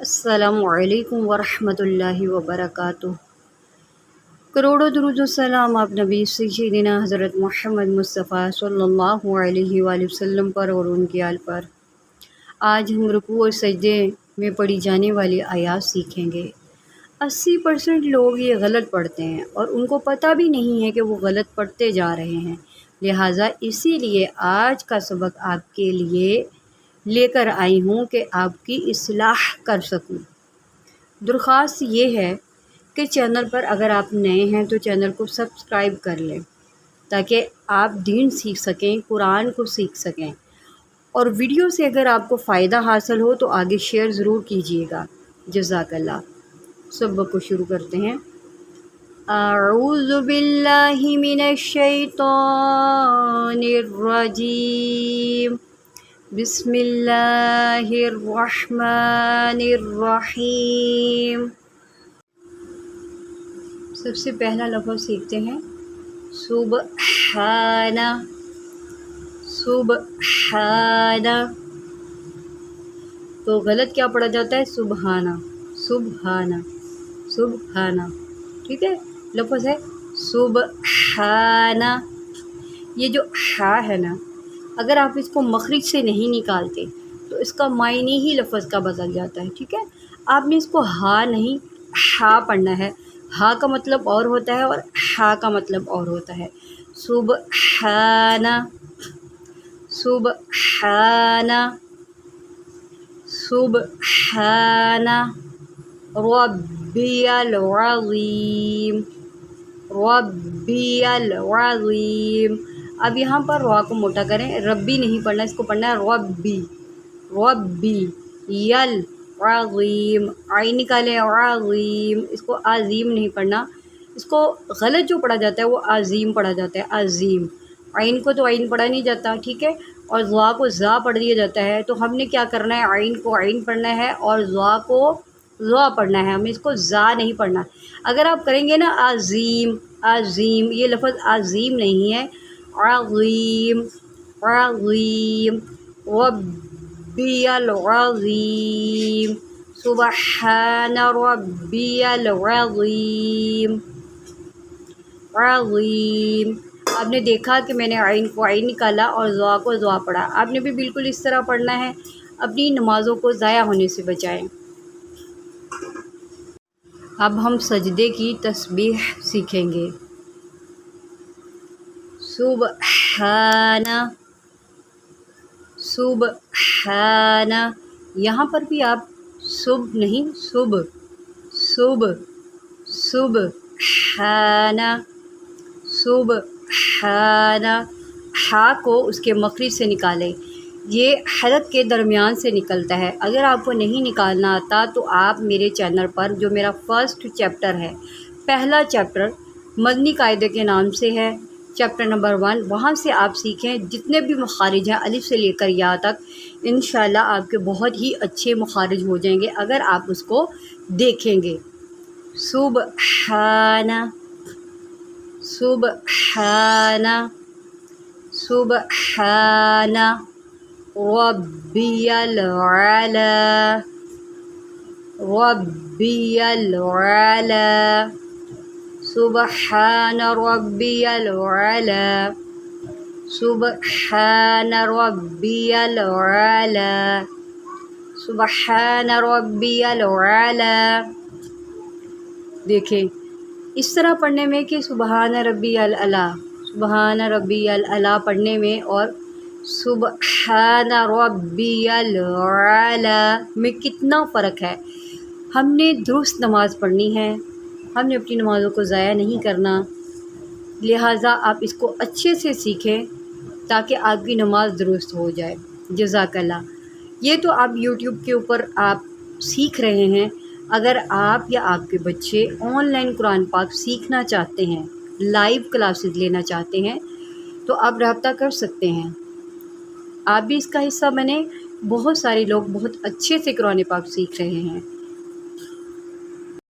अस्सलामु अलैकुम वरहमतुल्लाहि वबरकातुह। करोड़ों दुरूद व सलाम आप नबी सय्यिदना हज़रत मोहम्मद मुस्तफ़ा सल्लल्लाहु अलैहि वसल्लम पर और उनके आल पर। आज हम रुकू और सजदे में पढ़ी जाने वाली आयात सीखेंगे। 80% लोग ये गलत पढ़ते हैं और उनको पता भी नहीं है कि वो गलत पढ़ते जा रहे हैं। लिहाजा इसीलिए आज का सबक आपके लिए लेकर आई हूँ कि आपकी इस्लाह कर सकूँ। दरख्वास्त ये है कि चैनल पर अगर आप नए हैं तो चैनल को सब्सक्राइब कर लें ताकि आप दीन सीख सकें, कुरान को सीख सकें। और वीडियो से अगर आपको फ़ायदा हासिल हो तो आगे शेयर ज़रूर कीजिएगा। जज़ाकल्लाह। सबक को शुरू करते हैं। अऊज़ु बिल्लाहि मिनश शैतानिर रजीम। बिस्मिल्लाहिर्रहमानिर्रहीम। सबसे पहला लफ्ज़ सीखते हैं सुबहाना। सुबहाना तो गलत क्या पढ़ा जाता है? सुबहाना, सुबहाना, सुबहाना। ठीक है, लफ्ज़ है सुबहाना। ये जो हा है ना, अगर आप इसको मखरिज से नहीं निकालते तो इसका मायने ही लफ्ज़ का बदल जाता है। ठीक है, आपने इसको हा नहीं हा पढ़ना है। हा का मतलब और होता है और हा का मतलब और होता है। सुबहाना, सुबहाना, सुबहाना रब्बियल अज़ीम, रब्बियल अज़ीम। अब यहाँ पर रा को मोटा करें, रब्बी नहीं पढ़ना, इसको पढ़ना है रब्बी, रब्बी यल अज़ीम। आई निकालें अज़ीम, इसको अज़ीम नहीं पढ़ना। इसको गलत जो पढ़ा जाता है वो अज़ीम पढ़ा जाता है, अज़ीम। आइन को तो आइन पढ़ा नहीं जाता, ठीक है, और ज़ा को ज़ा पढ़ दिया जाता है। तो हमने क्या करना है, आइन को आइन पढ़ना है और ज़ा को ज़ा पढ़ना है, हमें इसको ज़ा नहीं पढ़ना। अगर आप करेंगे ना अज़ीम, अज़ीम, ये लफ्ज़ अज़ीम नहीं है, अज़ीम, अज़ीम, रब्बियल अज़ीम, सुबहान रब्बियल अज़ीम, अज़ीम। आपने देखा कि मैंने आइन को आइन निकाला और ज़ा को ज़ा पढ़ा। आपने भी बिल्कुल इस तरह पढ़ना है। अपनी नमाज़ों को ज़ाया होने से बचाएं। अब हम सजदे की तस्बीह सीखेंगे। सुबहाना, सुबहाना। यहाँ पर भी आप सुब नहीं, सुब, सुब, सुबहाना, सुबहाना। हा को उसके मखरिज से निकालें, ये हलक के दरमियान से निकलता है। अगर आपको नहीं निकालना आता तो आप मेरे चैनल पर, जो मेरा फ़र्स्ट चैप्टर है, पहला चैप्टर मदनी कायदे के नाम से है, चैप्टर नंबर 1, वहाँ से आप सीखें। जितने भी मखारिज हैं अलिफ से लेकर या तक, इंशाल्लाह आपके बहुत ही अच्छे मखारिज हो जाएंगे अगर आप उसको देखेंगे। सुबहाना, सुबहाना, सुबहाना रब्बियल आला, रब्बियल आला, सुबहान रब्बियल आला, सुबहान रब्बियल आला, सुबहान रब्बियल आला। देखें इस तरह पढ़ने में कि सुबहान रब्बियल अला, सुबहान रब्बियल अला पढ़ने में और सुबहान रब्बियल आला में कितना फ़र्क है। हमने दुरुस्त नमाज़ पढ़नी है, हमने अपनी नमाज़ों को ज़ाया नहीं करना। लिहाजा आप इसको अच्छे से सीखें ताकि आपकी नमाज़ दुरुस्त हो जाए। जज़ाकल्लाह। ये तो आप यूट्यूब के ऊपर आप सीख रहे हैं। अगर आप या आपके बच्चे ऑनलाइन कुरान पाक सीखना चाहते हैं, लाइव क्लासेस लेना चाहते हैं, तो आप रब्ता कर सकते हैं। आप भी इसका हिस्सा बने। बहुत सारे लोग बहुत अच्छे से कुरान पाक सीख रहे हैं।